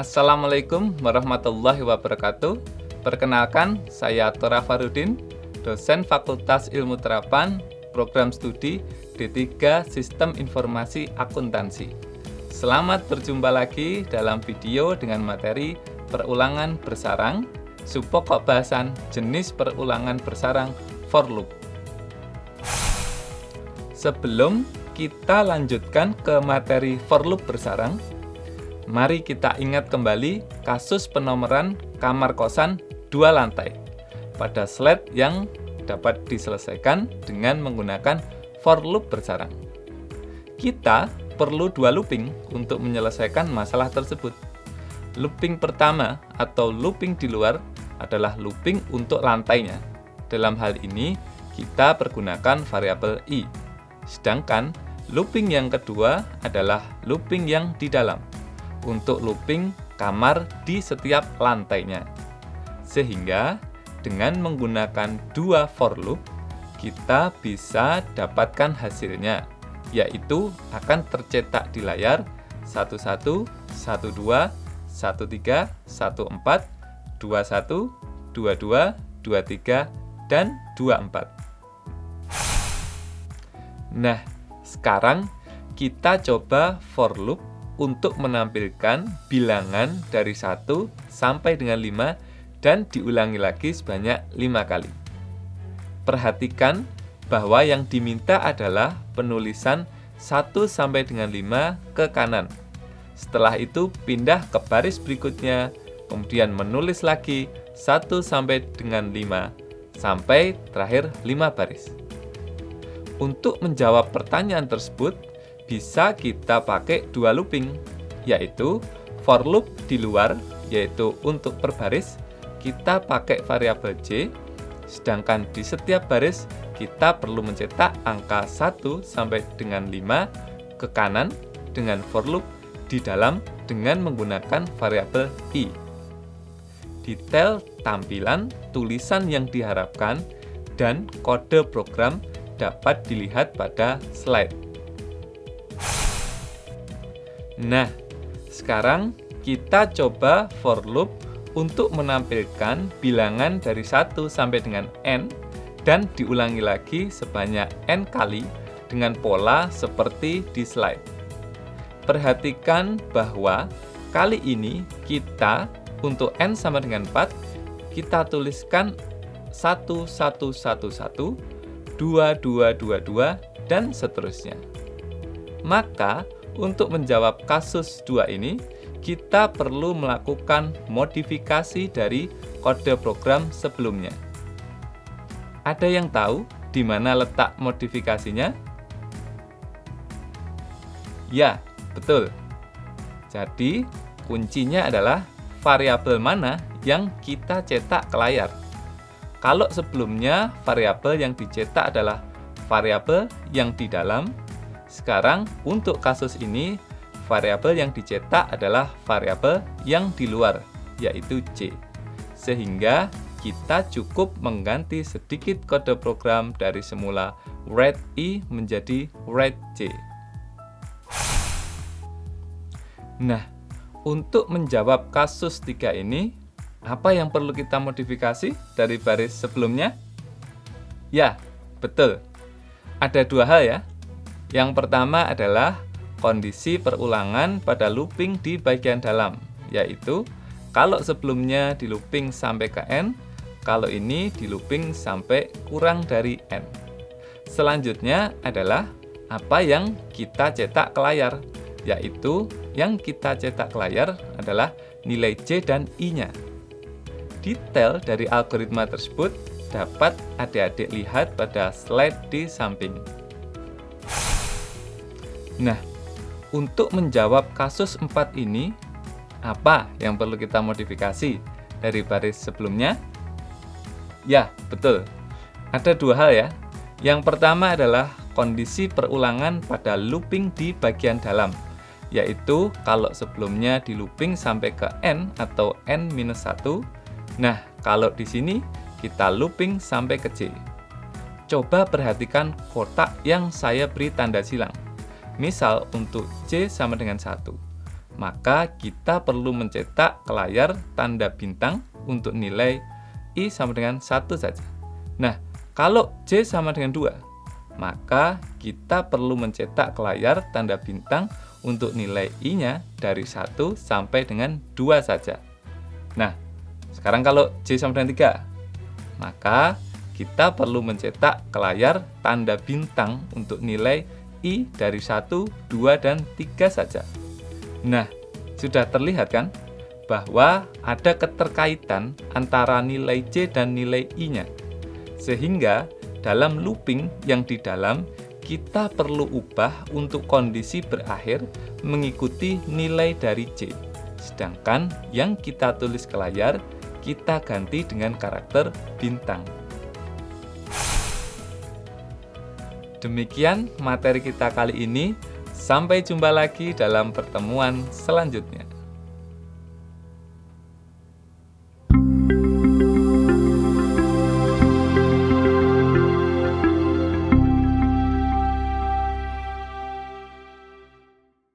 Assalamualaikum warahmatullahi wabarakatuh. Perkenalkan, saya Tora Farudin, dosen Fakultas Ilmu Terapan, Program Studi D3 Sistem Informasi Akuntansi. Selamat berjumpa lagi dalam video dengan materi perulangan bersarang, subpokok bahasan jenis perulangan bersarang for loop. Sebelum kita lanjutkan ke materi for loop bersarang, mari kita ingat kembali kasus penomoran kamar kosan 2 lantai pada slide yang dapat diselesaikan dengan menggunakan for loop bersarang. Kita perlu 2 looping untuk menyelesaikan masalah tersebut. Looping pertama atau looping di luar adalah looping untuk lantainya. Dalam hal ini kita pergunakan variabel i. Sedangkan looping yang kedua adalah looping yang di dalam, untuk looping kamar di setiap lantainya. Sehingga dengan menggunakan 2 for loop, kita bisa dapatkan hasilnya, yaitu akan tercetak di layar 11, 12, 13, 14, 21, 22, 23, dan 24. Nah, sekarang kita coba for loop untuk menampilkan bilangan dari 1 sampai dengan 5 dan diulangi lagi sebanyak 5 kali. Perhatikan bahwa yang diminta adalah penulisan 1 sampai dengan 5 ke kanan. Setelah itu pindah ke baris berikutnya, kemudian menulis lagi 1 sampai dengan 5 sampai terakhir 5 baris. Untuk menjawab pertanyaan tersebut, bisa kita pakai 2 looping, yaitu for loop di luar, yaitu untuk per baris, kita pakai variabel j, sedangkan di setiap baris kita perlu mencetak angka 1 sampai dengan 5 ke kanan dengan for loop di dalam dengan menggunakan variabel i. Detail tampilan tulisan yang diharapkan dan kode program dapat dilihat pada slide. Nah, sekarang kita coba for loop untuk menampilkan bilangan dari 1 sampai dengan n dan diulangi lagi sebanyak n kali dengan pola seperti di slide. Perhatikan bahwa kali ini kita untuk n sama dengan 4, kita tuliskan 1, 1, 1, 1, 2, 2, 2, 2, dan seterusnya. Maka, untuk menjawab kasus 2 ini, kita perlu melakukan modifikasi dari kode program sebelumnya. Ada yang tahu di mana letak modifikasinya? Ya, betul. Jadi, kuncinya adalah variabel mana yang kita cetak ke layar. Kalau sebelumnya variabel yang dicetak adalah variabel yang di dalam, sekarang untuk kasus ini variabel yang dicetak adalah variabel yang di luar, yaitu j. Sehingga kita cukup mengganti sedikit kode program dari semula read i menjadi read j. Nah, untuk menjawab kasus 3 ini, apa yang perlu kita modifikasi dari baris sebelumnya? Ya, betul. Ada 2 hal ya. Yang pertama adalah kondisi perulangan pada looping di bagian dalam, yaitu kalau sebelumnya di looping sampai ke n, kalau ini di looping sampai kurang dari n. Selanjutnya adalah apa yang kita cetak ke layar, yaitu yang kita cetak ke layar adalah nilai j dan i-nya. Detail dari algoritma tersebut dapat adik-adik lihat pada slide di samping. Nah, untuk menjawab kasus 4 ini, apa yang perlu kita modifikasi dari baris sebelumnya? Ya, betul. Ada 2 hal ya. Yang pertama adalah kondisi perulangan pada looping di bagian dalam, yaitu kalau sebelumnya di looping sampai ke n atau n-1. Nah, kalau di sini kita looping sampai ke j. Coba perhatikan kotak yang saya beri tanda silang. Misal untuk j sama dengan 1, maka kita perlu mencetak ke layar tanda bintang untuk nilai I sama dengan 1 saja. Nah, kalau J sama dengan 2, maka kita perlu mencetak ke layar tanda bintang untuk nilai I-nya dari 1 sampai dengan 2 saja. Nah, sekarang kalau J sama dengan 3, maka kita perlu mencetak ke layar tanda bintang untuk nilai I dari 1, 2, dan 3 saja. Nah, sudah terlihat kan bahwa ada keterkaitan antara nilai J dan nilai I-nya. Sehingga dalam looping yang di dalam, kita perlu ubah untuk kondisi berakhir mengikuti nilai dari J. Sedangkan yang kita tulis ke layar, kita ganti dengan karakter bintang. Demikian materi kita kali ini. Sampai jumpa lagi dalam pertemuan selanjutnya.